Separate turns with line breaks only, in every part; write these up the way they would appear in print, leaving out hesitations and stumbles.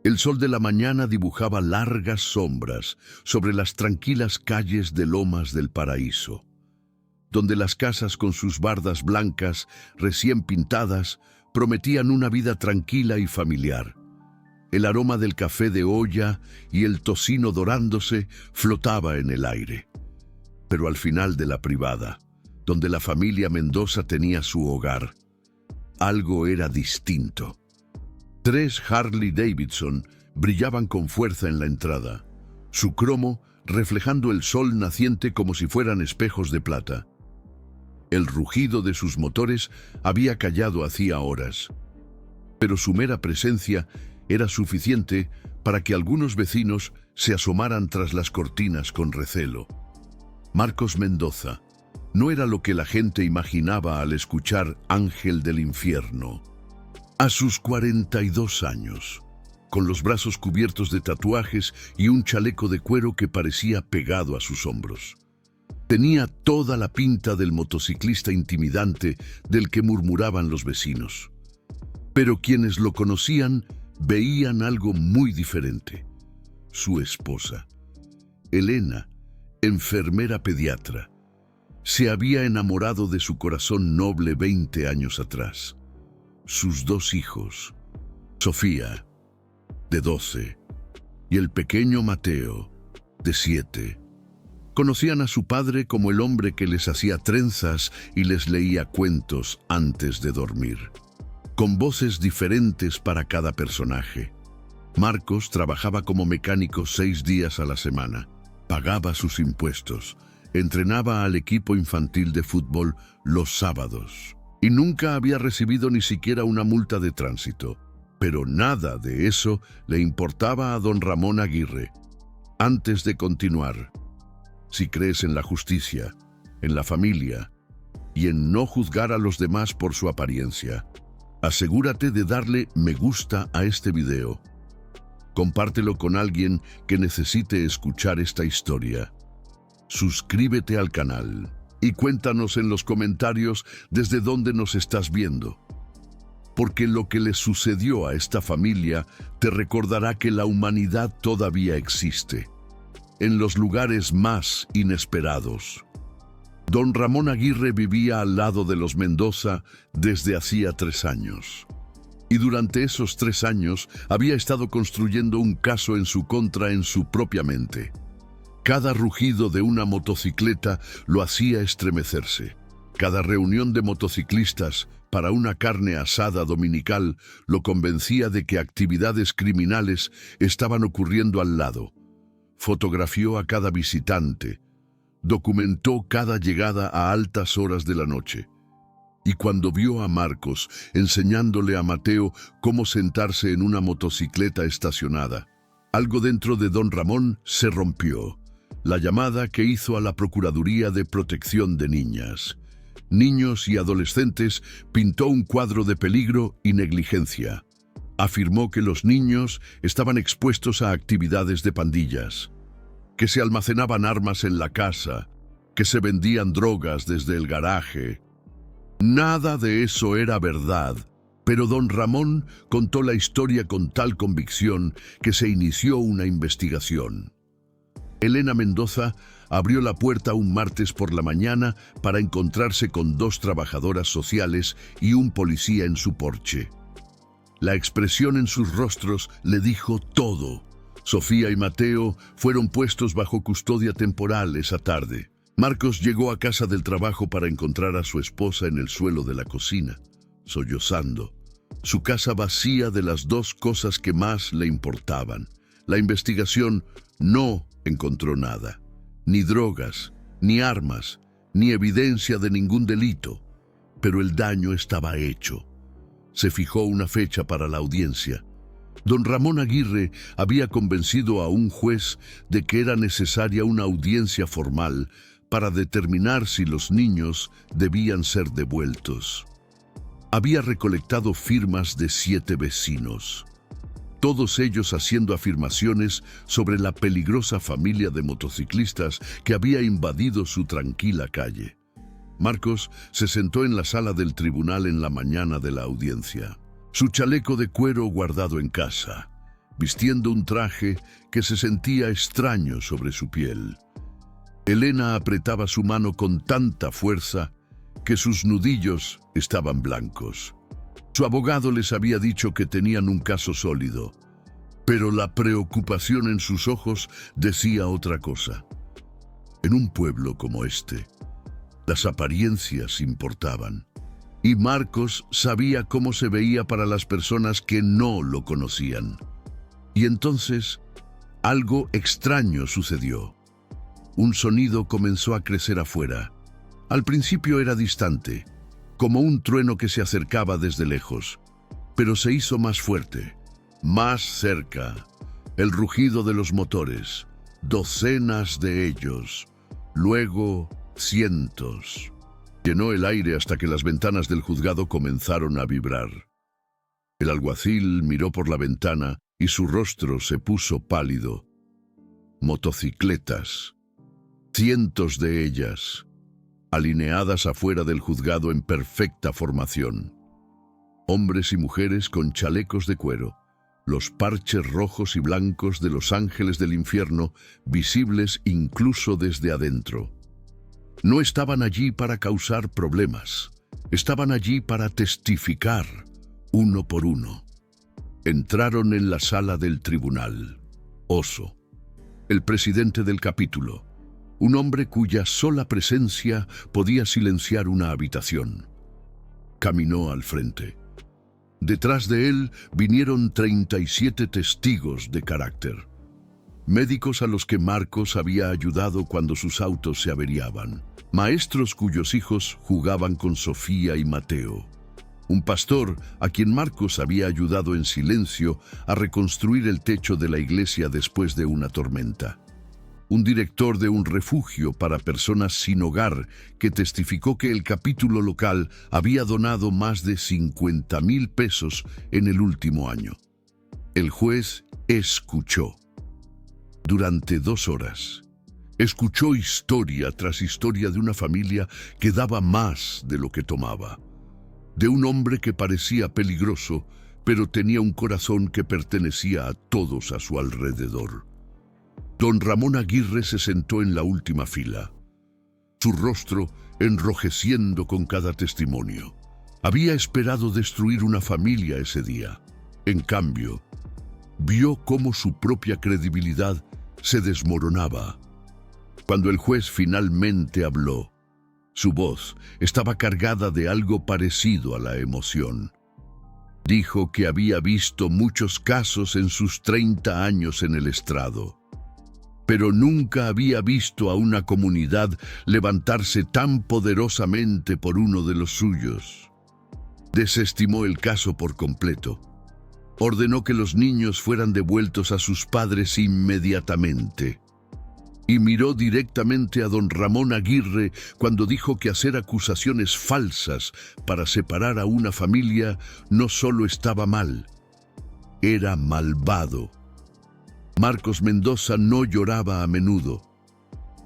El sol de la mañana dibujaba largas sombras sobre las tranquilas calles de Lomas del Paraíso, donde las casas con sus bardas blancas, recién pintadas, prometían una vida tranquila y familiar. El aroma del café de olla y el tocino dorándose flotaba en el aire. Pero al final de la privada, donde la familia Mendoza tenía su hogar, algo era distinto. 3 Harley Davidson brillaban con fuerza en la entrada, su cromo reflejando el sol naciente como si fueran espejos de plata. El rugido de sus motores había callado hacía horas, pero su mera presencia era suficiente para que algunos vecinos se asomaran tras las cortinas con recelo. Marcos Mendoza no era lo que la gente imaginaba al escuchar Ángel del Infierno. A sus 42 años, con los brazos cubiertos de tatuajes y un chaleco de cuero que parecía pegado a sus hombros. Tenía toda la pinta del motociclista intimidante del que murmuraban los vecinos. Pero quienes lo conocían veían algo muy diferente. Su esposa, Elena, enfermera pediatra, se había enamorado de su corazón noble 20 años atrás. Sus 2 hijos, Sofía, de 12, y el pequeño Mateo, de 7, conocían a su padre como el hombre que les hacía trenzas y les leía cuentos antes de dormir, con voces diferentes para cada personaje. Marcos trabajaba como mecánico 6 días a la semana, pagaba sus impuestos, entrenaba al equipo infantil de fútbol los sábados y nunca había recibido ni siquiera una multa de tránsito. Pero nada de eso le importaba a don Ramón Aguirre. Antes de continuar, si crees en la justicia, en la familia y en no juzgar a los demás por su apariencia, asegúrate de darle me gusta a este video. Compártelo con alguien que necesite escuchar esta historia. Suscríbete al canal y cuéntanos en los comentarios desde dónde nos estás viendo. Porque lo que le sucedió a esta familia te recordará que la humanidad todavía existe, en los lugares más inesperados. Don Ramón Aguirre vivía al lado de los Mendoza desde hacía 3 años. Y durante esos 3 años había estado construyendo un caso en su contra en su propia mente. Cada rugido de una motocicleta lo hacía estremecerse. Cada reunión de motociclistas para una carne asada dominical lo convencía de que actividades criminales estaban ocurriendo al lado. Fotografió a cada visitante, documentó cada llegada a altas horas de la noche. Y cuando vio a Marcos enseñándole a Mateo cómo sentarse en una motocicleta estacionada, algo dentro de don Ramón se rompió. La llamada que hizo a la Procuraduría de Protección de Niños y Adolescentes pintó un cuadro de peligro y negligencia. Afirmó que los niños estaban expuestos a actividades de pandillas, que se almacenaban armas en la casa, que se vendían drogas desde el garaje. Nada de eso era verdad, pero don Ramón contó la historia con tal convicción que se inició una investigación. Elena Mendoza abrió la puerta un martes por la mañana para encontrarse con 2 trabajadoras sociales y un policía en su porche. La expresión en sus rostros le dijo todo. Sofía y Mateo fueron puestos bajo custodia temporal esa tarde. Marcos llegó a casa del trabajo para encontrar a su esposa en el suelo de la cocina, sollozando. Su casa vacía de las 2 cosas que más le importaban. La investigación no encontró nada. Ni drogas, ni armas, ni evidencia de ningún delito. Pero el daño estaba hecho. Se fijó una fecha para la audiencia. Don Ramón Aguirre había convencido a un juez de que era necesaria una audiencia formal para determinar si los niños debían ser devueltos. Había recolectado firmas de 7 vecinos, todos ellos haciendo afirmaciones sobre la peligrosa familia de motociclistas que había invadido su tranquila calle. Marcos se sentó en la sala del tribunal en la mañana de la audiencia, su chaleco de cuero guardado en casa, vistiendo un traje que se sentía extraño sobre su piel. Elena apretaba su mano con tanta fuerza que sus nudillos estaban blancos. Su abogado les había dicho que tenían un caso sólido, pero la preocupación en sus ojos decía otra cosa. En un pueblo como este, las apariencias importaban, y Marcos sabía cómo se veía para las personas que no lo conocían. Y entonces, algo extraño sucedió. Un sonido comenzó a crecer afuera. Al principio era distante, como un trueno que se acercaba desde lejos, pero se hizo más fuerte, más cerca. El rugido de los motores, docenas de ellos, luego cientos. Llenó el aire hasta que las ventanas del juzgado comenzaron a vibrar. El alguacil miró por la ventana y su rostro se puso pálido. Motocicletas, cientos de ellas, alineadas afuera del juzgado en perfecta formación. Hombres y mujeres con chalecos de cuero, los parches rojos y blancos de los ángeles del infierno, visibles incluso desde adentro. No estaban allí para causar problemas, estaban allí para testificar, uno por uno. Entraron en la sala del tribunal. Oso, el presidente del capítulo, un hombre cuya sola presencia podía silenciar una habitación. Caminó al frente. Detrás de él vinieron 37 testigos de carácter. Médicos a los que Marcos había ayudado cuando sus autos se averiaban. Maestros cuyos hijos jugaban con Sofía y Mateo. Un pastor a quien Marcos había ayudado en silencio a reconstruir el techo de la iglesia después de una tormenta. Un director de un refugio para personas sin hogar que testificó que el capítulo local había donado más de 50,000 pesos en el último año. El juez escuchó. Durante 2 horas, escuchó historia tras historia de una familia que daba más de lo que tomaba. De un hombre que parecía peligroso, pero tenía un corazón que pertenecía a todos a su alrededor. Don Ramón Aguirre se sentó en la última fila, su rostro enrojeciendo con cada testimonio. Había esperado destruir una familia ese día. En cambio, vio cómo su propia credibilidad se desmoronaba. Cuando el juez finalmente habló, su voz estaba cargada de algo parecido a la emoción. Dijo que había visto muchos casos en sus 30 años en el estrado, pero nunca había visto a una comunidad levantarse tan poderosamente por uno de los suyos. Desestimó el caso por completo. Ordenó que los niños fueran devueltos a sus padres inmediatamente. Y miró directamente a don Ramón Aguirre cuando dijo que hacer acusaciones falsas para separar a una familia no solo estaba mal, era malvado. Marcos Mendoza no lloraba a menudo,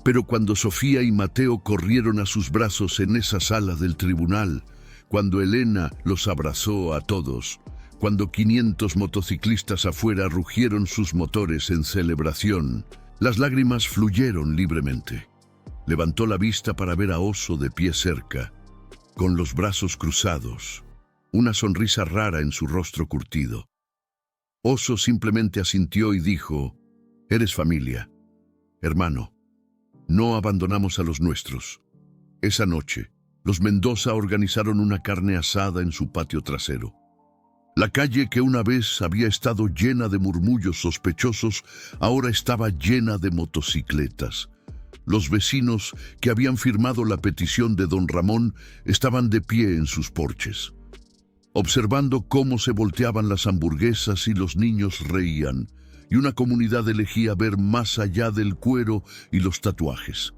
pero cuando Sofía y Mateo corrieron a sus brazos en esa sala del tribunal, cuando Elena los abrazó a todos, cuando 500 motociclistas afuera rugieron sus motores en celebración, las lágrimas fluyeron libremente. Levantó la vista para ver a Oso de pie cerca, con los brazos cruzados, una sonrisa rara en su rostro curtido. Oso simplemente asintió y dijo: «Eres familia, hermano. No abandonamos a los nuestros». Esa noche, los Mendoza organizaron una carne asada en su patio trasero. La calle que una vez había estado llena de murmullos sospechosos, ahora estaba llena de motocicletas. Los vecinos que habían firmado la petición de don Ramón estaban de pie en sus porches, observando cómo se volteaban las hamburguesas y los niños reían, y una comunidad elegía ver más allá del cuero y los tatuajes.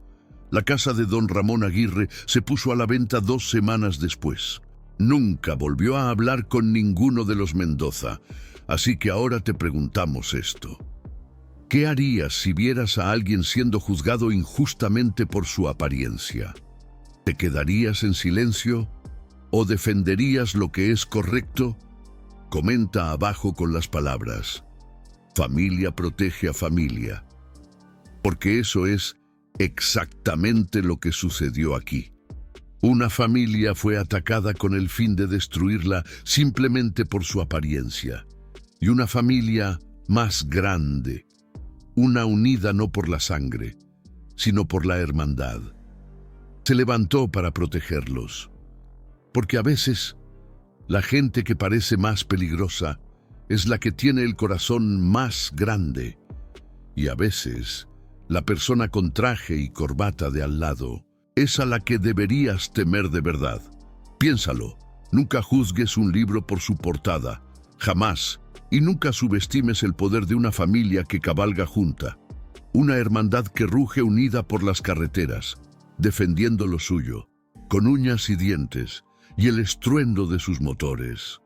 La casa de don Ramón Aguirre se puso a la venta 2 semanas después. Nunca volvió a hablar con ninguno de los Mendoza, así que ahora te preguntamos esto. ¿Qué harías si vieras a alguien siendo juzgado injustamente por su apariencia? ¿Te quedarías en silencio o defenderías lo que es correcto? Comenta abajo con las palabras: Familia protege a familia. Porque eso es exactamente lo que sucedió aquí. Una familia fue atacada con el fin de destruirla simplemente por su apariencia. Y una familia más grande, una unida no por la sangre, sino por la hermandad, se levantó para protegerlos. Porque a veces, la gente que parece más peligrosa es la que tiene el corazón más grande. Y a veces, la persona con traje y corbata de al lado es a la que deberías temer de verdad. Piénsalo, nunca juzgues un libro por su portada, jamás, y nunca subestimes el poder de una familia que cabalga junta, una hermandad que ruge unida por las carreteras, defendiendo lo suyo, con uñas y dientes, y el estruendo de sus motores.